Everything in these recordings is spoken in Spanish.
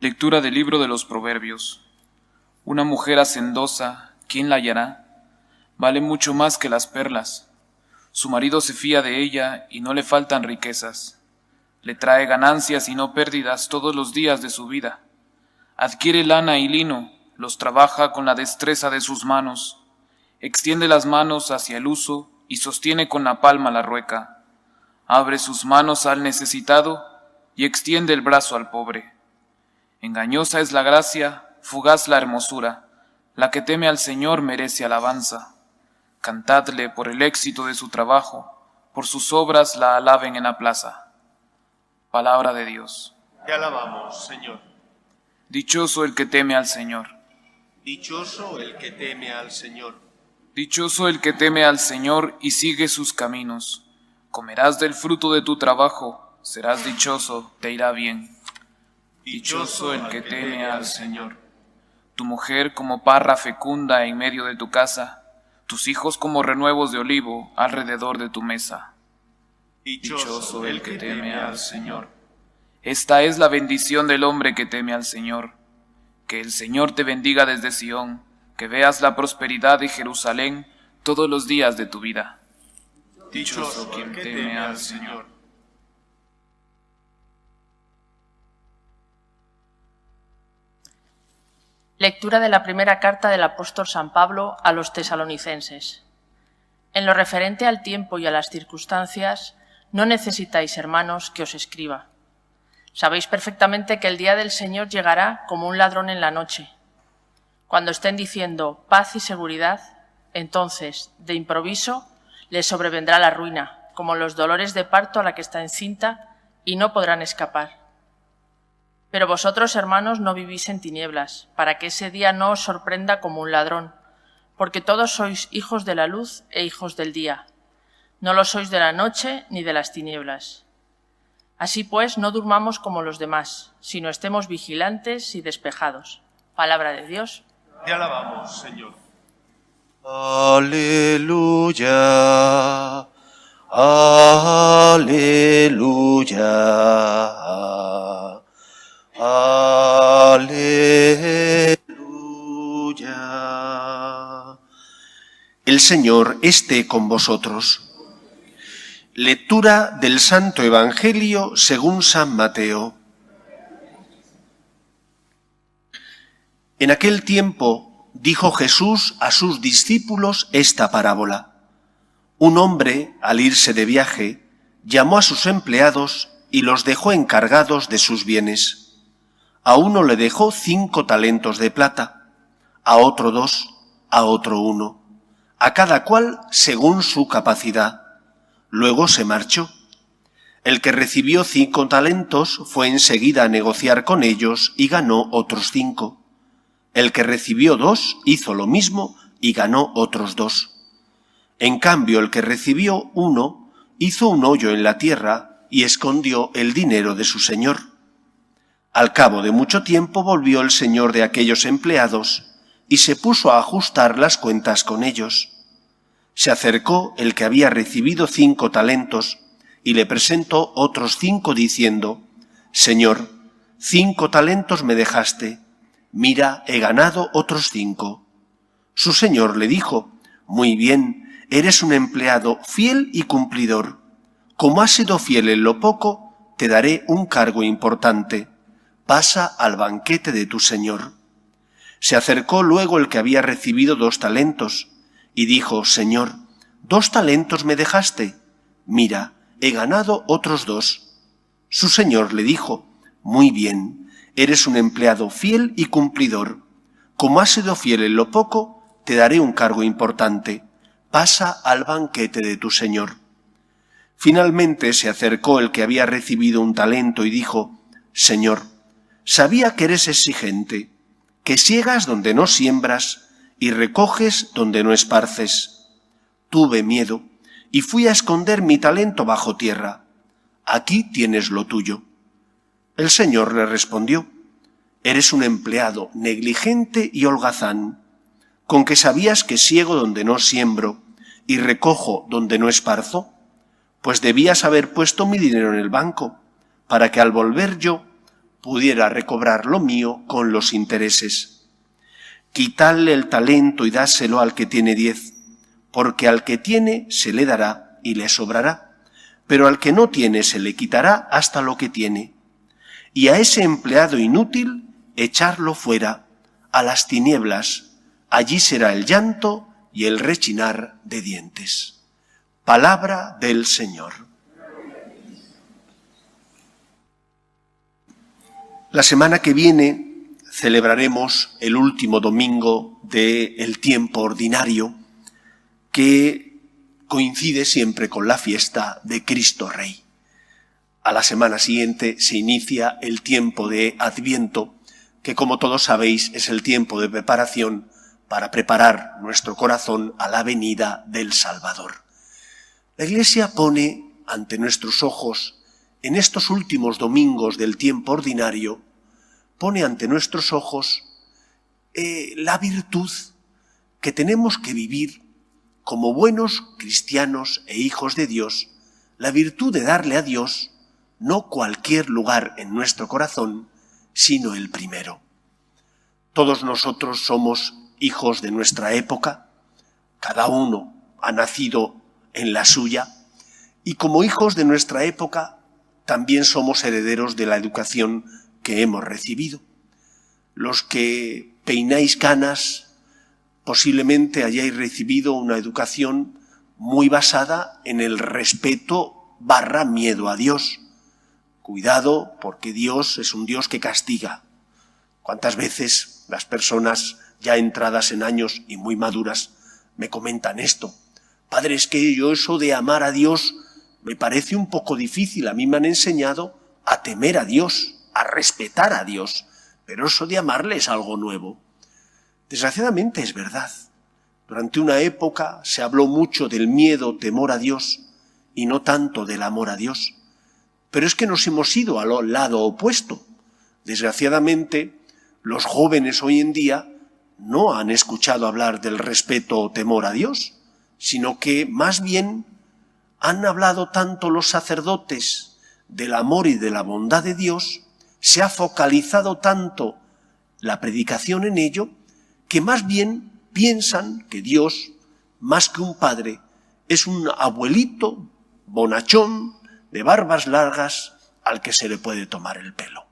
Lectura del libro de los Proverbios. Una mujer hacendosa, ¿quién la hallará? Vale mucho más que las perlas. Su marido se fía de ella y no le faltan riquezas. Le trae ganancias y no pérdidas todos los días de su vida. Adquiere lana y lino, los trabaja con la destreza de sus manos. Extiende las manos hacia el uso y sostiene con la palma la rueca. Abre sus manos al necesitado y extiende el brazo al pobre. Engañosa es la gracia, fugaz la hermosura. La que teme al Señor merece alabanza. Cantadle por el éxito de su trabajo, por sus obras la alaben en la plaza. Palabra de Dios. Te alabamos, Señor. Dichoso el que teme al Señor. Dichoso el que teme al Señor. Dichoso el que teme al Señor y sigue sus caminos. Comerás del fruto de tu trabajo, serás dichoso, te irá bien. Dichoso el que teme al Señor. Tu mujer como parra fecunda en medio de tu casa, tus hijos como renuevos de olivo alrededor de tu mesa. Dichoso el que teme al Señor. Esta es la bendición del hombre que teme al Señor. Que el Señor te bendiga desde Sión, que veas la prosperidad de Jerusalén todos los días de tu vida. Dichoso quien teme al Señor. Lectura de la primera carta del apóstol San Pablo a los tesalonicenses. En lo referente al tiempo y a las circunstancias, no necesitáis, hermanos, que os escriba. Sabéis perfectamente que el día del Señor llegará como un ladrón en la noche. Cuando estén diciendo paz y seguridad, entonces, de improviso, les sobrevendrá la ruina, como los dolores de parto a la que está encinta, y no podrán escapar. Pero vosotros, hermanos, no vivís en tinieblas, para que ese día no os sorprenda como un ladrón, porque todos sois hijos de la luz e hijos del día. No lo sois de la noche ni de las tinieblas. Así pues, no durmamos como los demás, sino estemos vigilantes y despejados. Palabra de Dios. Te alabamos, Señor. Aleluya, aleluya, aleluya. El Señor esté con vosotros. Lectura del Santo Evangelio según San Mateo. En aquel tiempo dijo Jesús a sus discípulos esta parábola. Un hombre, al irse de viaje, llamó a sus empleados y los dejó encargados de sus bienes. A uno le dejó 5 talentos de plata, a otro 2, a otro 1, a cada cual según su capacidad. Luego se marchó. El que recibió 5 talentos fue enseguida a negociar con ellos y ganó otros 5. El que recibió 2 hizo lo mismo y ganó otros 2. En cambio, el que recibió 1 hizo un hoyo en la tierra y escondió el dinero de su señor. Al cabo de mucho tiempo volvió el señor de aquellos empleados y se puso a ajustar las cuentas con ellos. Se acercó el que había recibido 5 talentos y le presentó otros 5 diciendo: Señor, 5 talentos me dejaste, mira, he ganado otros 5. Su señor le dijo: Muy bien, eres un empleado fiel y cumplidor. Como has sido fiel en lo poco, te daré un cargo importante. Pasa al banquete de tu señor. Se acercó luego el que había recibido 2 talentos y dijo: Señor, 2 talentos me dejaste, mira, he ganado otros 2. Su señor le dijo: Muy bien, eres un empleado fiel y cumplidor. Como has sido fiel en lo poco, te daré un cargo importante. Pasa al banquete de tu señor. Finalmente se acercó el que había recibido 1 talento y dijo: Señor, sabía que eres exigente, que siegas donde no siembras y recoges donde no esparces. Tuve miedo y fui a esconder mi talento bajo tierra. Aquí tienes lo tuyo. El señor le respondió: Eres un empleado negligente y holgazán. ¿Con que sabías que siego donde no siembro y recojo donde no esparzo? Pues debías haber puesto mi dinero en el banco, para que al volver yo pudiera recobrar lo mío con los intereses. Quitadle el talento y dáselo al que tiene 10, porque al que tiene se le dará y le sobrará, pero al que no tiene se le quitará hasta lo que tiene. Y a ese empleado inútil echarlo fuera, a las tinieblas, allí será el llanto y el rechinar de dientes. Palabra del Señor. La semana que viene celebraremos el último domingo del tiempo ordinario, que coincide siempre con la fiesta de Cristo Rey. A la semana siguiente se inicia el tiempo de Adviento, que como todos sabéis es el tiempo de preparación para preparar nuestro corazón a la venida del Salvador. La Iglesia pone ante nuestros ojos, en estos últimos domingos del tiempo ordinario, pone ante nuestros ojos la virtud que tenemos que vivir como buenos cristianos e hijos de Dios, la virtud de darle a Dios no cualquier lugar en nuestro corazón, sino el primero. Todos nosotros somos hijos de nuestra época, cada uno ha nacido en la suya, y como hijos de nuestra época también somos herederos de la educación que hemos recibido. Los que peináis canas posiblemente hayáis recibido una educación muy basada en el respeto / miedo a Dios. Cuidado, porque Dios es un Dios que castiga. ¿Cuántas veces las personas ya entradas en años y muy maduras me comentan esto? Padre, es que yo eso de amar a Dios me parece un poco difícil. A mí me han enseñado a temer a Dios, a respetar a Dios, pero eso de amarle es algo nuevo. Desgraciadamente es verdad. Durante una época se habló mucho del miedo, temor a Dios y no tanto del amor a Dios. Pero es que nos hemos ido al lado opuesto. Desgraciadamente, los jóvenes hoy en día no han escuchado hablar del respeto o temor a Dios, sino que más bien han hablado tanto los sacerdotes del amor y de la bondad de Dios, se ha focalizado tanto la predicación en ello, que más bien piensan que Dios, más que un padre, es un abuelito bonachón de barbas largas al que se le puede tomar el pelo.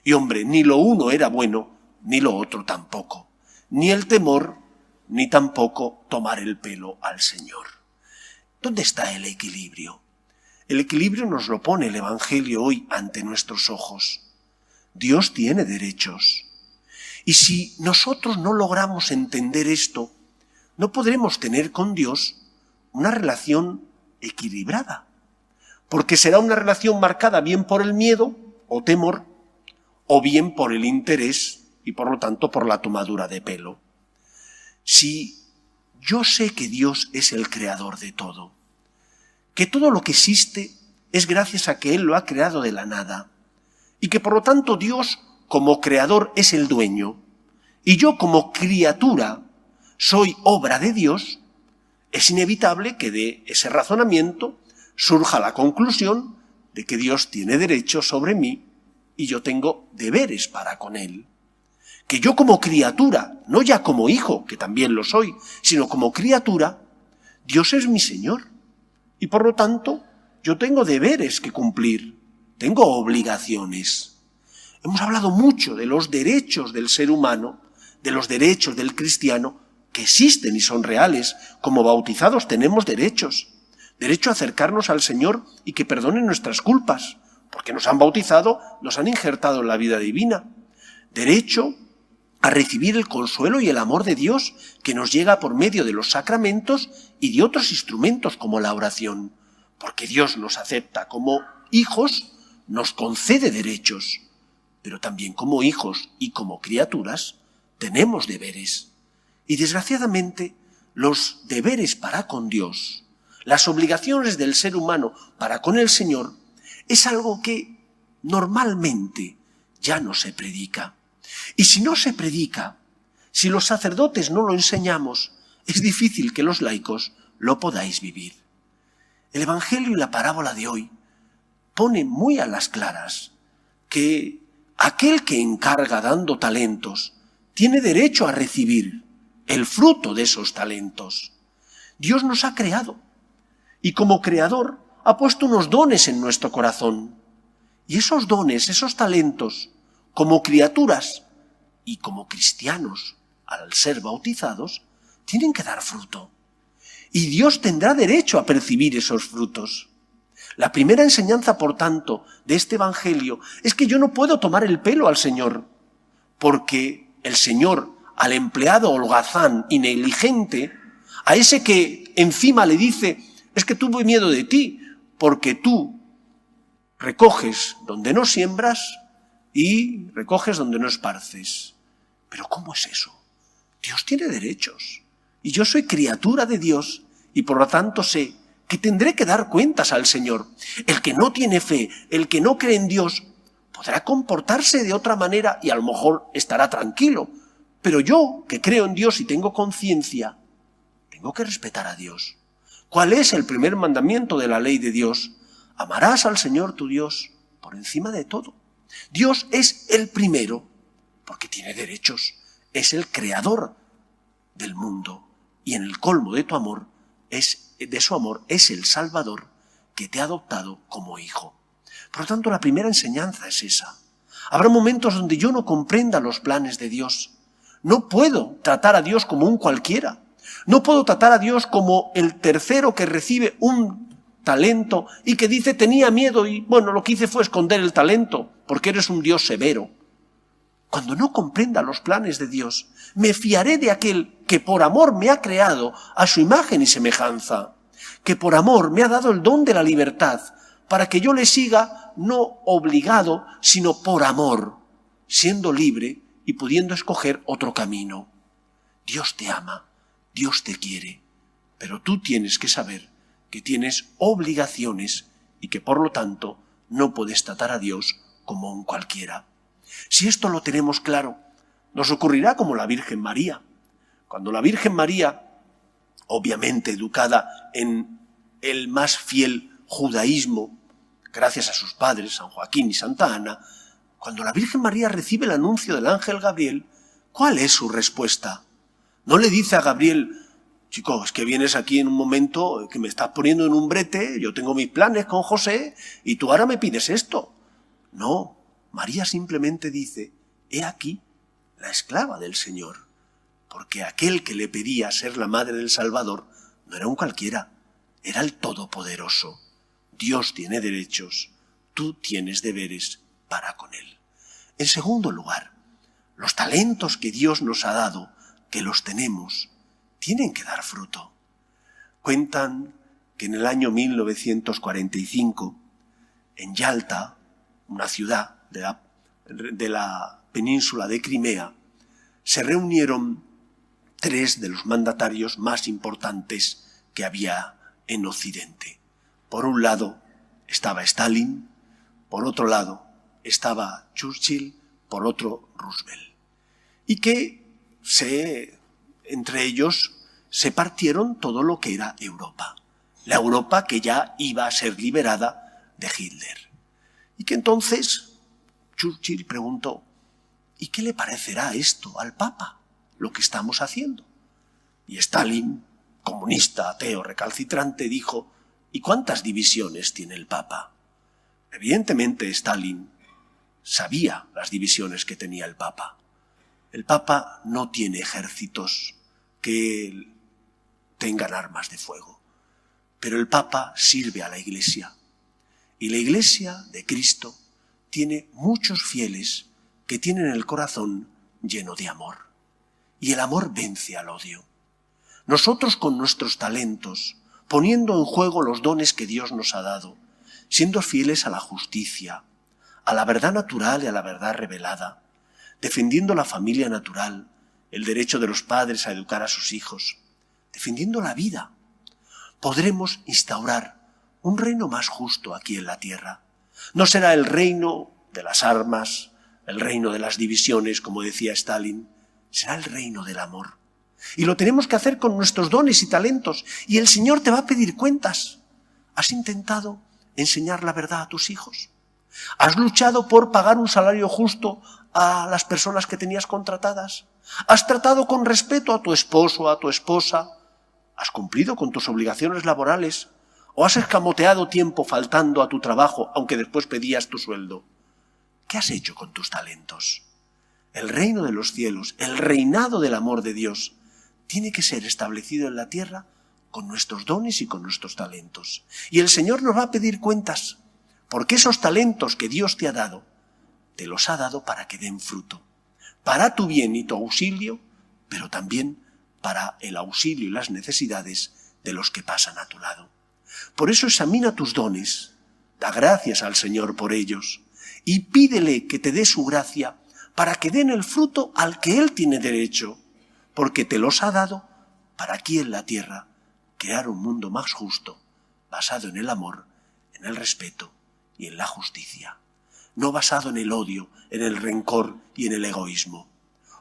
Y hombre, ni lo uno era bueno, ni lo otro tampoco. Ni el temor, ni tampoco tomar el pelo al Señor. ¿Dónde está el equilibrio? El equilibrio nos lo pone el Evangelio hoy ante nuestros ojos. Dios tiene derechos. Y si nosotros no logramos entender esto, no podremos tener con Dios una relación equilibrada. Porque será una relación marcada bien por el miedo o temor, o bien por el interés y por lo tanto por la tomadura de pelo. Si yo sé que Dios es el creador de todo, que todo lo que existe es gracias a que Él lo ha creado de la nada, y que por lo tanto Dios como creador es el dueño, y yo como criatura soy obra de Dios, es inevitable que de ese razonamiento surja la conclusión de que Dios tiene derecho sobre mí y yo tengo deberes para con Él. Que yo como criatura, no ya como hijo, que también lo soy, sino como criatura, Dios es mi Señor. Y por lo tanto, yo tengo deberes que cumplir, tengo obligaciones. Hemos hablado mucho de los derechos del ser humano, de los derechos del cristiano, que existen y son reales. Como bautizados tenemos derechos. Derecho a acercarnos al Señor y que perdone nuestras culpas, porque nos han bautizado, nos han injertado en la vida divina. Derecho a recibir el consuelo y el amor de Dios que nos llega por medio de los sacramentos y de otros instrumentos como la oración, porque Dios nos acepta como hijos, nos concede derechos, pero también como hijos y como criaturas tenemos deberes. Y desgraciadamente los deberes para con Dios, las obligaciones del ser humano para con el Señor, es algo que normalmente ya no se predica. Y si no se predica, si los sacerdotes no lo enseñamos, es difícil que los laicos lo podáis vivir. El Evangelio y la parábola de hoy pone muy a las claras que aquel que encarga dando talentos tiene derecho a recibir el fruto de esos talentos. Dios nos ha creado y como creador ha puesto unos dones en nuestro corazón. Y esos dones, esos talentos, como criaturas y como cristianos, al ser bautizados, tienen que dar fruto. Y Dios tendrá derecho a percibir esos frutos. La primera enseñanza, por tanto, de este Evangelio es que yo no puedo tomar el pelo al Señor, porque el Señor, al empleado holgazán y negligente, a ese que encima le dice, es que tuve miedo de ti, porque tú recoges donde no siembras y recoges donde no esparces. Pero ¿cómo es eso? Dios tiene derechos y yo soy criatura de Dios y por lo tanto sé que tendré que dar cuentas al Señor. El que no tiene fe, el que no cree en Dios, podrá comportarse de otra manera y a lo mejor estará tranquilo. Pero yo, que creo en Dios y tengo conciencia, tengo que respetar a Dios. ¿Cuál es el primer mandamiento de la ley de Dios? Amarás al Señor tu Dios por encima de todo. Dios es el primero, porque tiene derechos. Es el creador del mundo. Y en el colmo de tu amor, de su amor, es el Salvador que te ha adoptado como hijo. Por lo tanto, la primera enseñanza es esa. Habrá momentos donde yo no comprenda los planes de Dios. No puedo tratar a Dios como un cualquiera. No puedo tratar a Dios como el tercero que recibe un talento y que dice tenía miedo y bueno, lo que hice fue esconder el talento porque eres un Dios severo. Cuando no comprenda los planes de Dios, me fiaré de aquel que por amor me ha creado a su imagen y semejanza, que por amor me ha dado el don de la libertad para que yo le siga no obligado, sino por amor, siendo libre y pudiendo escoger otro camino. Dios te ama, Dios te quiere, pero tú tienes que saber que tienes obligaciones y que por lo tanto no puedes tratar a Dios como un cualquiera. Si esto lo tenemos claro, nos ocurrirá como la Virgen María. Cuando la Virgen María, obviamente educada en el más fiel judaísmo, gracias a sus padres, San Joaquín y Santa Ana, cuando la Virgen María recibe el anuncio del ángel Gabriel, ¿cuál es su respuesta? No le dice a Gabriel, chico, es que vienes aquí en un momento que me estás poniendo en un brete, yo tengo mis planes con José y tú ahora me pides esto. No, María simplemente dice, he aquí la esclava del Señor, porque aquel que le pedía ser la madre del Salvador no era un cualquiera, era el Todopoderoso. Dios tiene derechos, tú tienes deberes para con Él. En segundo lugar, los talentos que Dios nos ha dado, que los tenemos, tienen que dar fruto. Cuentan que en el año 1945, en Yalta, una ciudad de la península de Crimea, se reunieron 3 de los mandatarios más importantes que había en Occidente. Por un lado estaba Stalin, por otro lado estaba Churchill, por otro Roosevelt. Y que entre ellos se partieron todo lo que era Europa. La Europa que ya iba a ser liberada de Hitler. Y que entonces Churchill preguntó, ¿y qué le parecerá esto al Papa, lo que estamos haciendo? Y Stalin, comunista, ateo, recalcitrante, dijo, ¿y cuántas divisiones tiene el Papa? Evidentemente Stalin sabía las divisiones que tenía el Papa. El Papa no tiene ejércitos que tengan armas de fuego, pero el Papa sirve a la Iglesia. Y la Iglesia de Cristo tiene muchos fieles que tienen el corazón lleno de amor. Y el amor vence al odio. Nosotros con nuestros talentos, poniendo en juego los dones que Dios nos ha dado, siendo fieles a la justicia, a la verdad natural y a la verdad revelada, defendiendo la familia natural, el derecho de los padres a educar a sus hijos, defendiendo la vida, podremos instaurar un reino más justo aquí en la tierra. No será el reino de las armas, el reino de las divisiones, como decía Stalin, será el reino del amor. Y lo tenemos que hacer con nuestros dones y talentos, y el Señor te va a pedir cuentas. ¿Has intentado enseñar la verdad a tus hijos? ¿Has luchado por pagar un salario justo a las personas que tenías contratadas? ¿Has tratado con respeto a tu esposo, a tu esposa? ¿Has cumplido con tus obligaciones laborales? ¿O has escamoteado tiempo faltando a tu trabajo, aunque después pedías tu sueldo? ¿Qué has hecho con tus talentos? El reino de los cielos, el reinado del amor de Dios, tiene que ser establecido en la tierra con nuestros dones y con nuestros talentos. Y el Señor nos va a pedir cuentas, porque esos talentos que Dios te ha dado, te los ha dado para que den fruto, para tu bien y tu auxilio, pero también para el auxilio y las necesidades de los que pasan a tu lado. Por eso examina tus dones, da gracias al Señor por ellos y pídele que te dé su gracia para que den el fruto al que Él tiene derecho, porque te los ha dado para aquí en la tierra crear un mundo más justo, basado en el amor, en el respeto y en la justicia, no basado en el odio, en el rencor y en el egoísmo.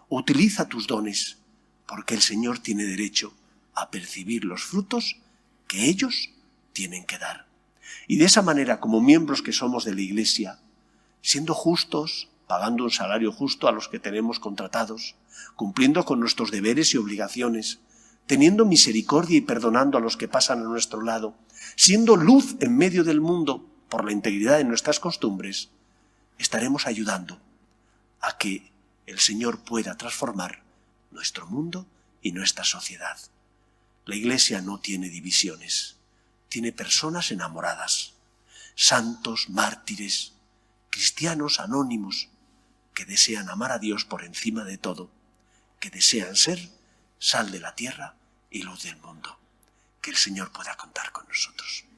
Utiliza tus dones, porque el Señor tiene derecho a percibir los frutos que ellos tienen que dar. Y de esa manera, como miembros que somos de la Iglesia, siendo justos, pagando un salario justo a los que tenemos contratados, cumpliendo con nuestros deberes y obligaciones, teniendo misericordia y perdonando a los que pasan a nuestro lado, siendo luz en medio del mundo por la integridad de nuestras costumbres, estaremos ayudando a que el Señor pueda transformar nuestro mundo y nuestra sociedad. La Iglesia no tiene divisiones, tiene personas enamoradas, santos, mártires, cristianos anónimos, que desean amar a Dios por encima de todo, que desean ser sal de la tierra y luz del mundo. Que el Señor pueda contar con nosotros.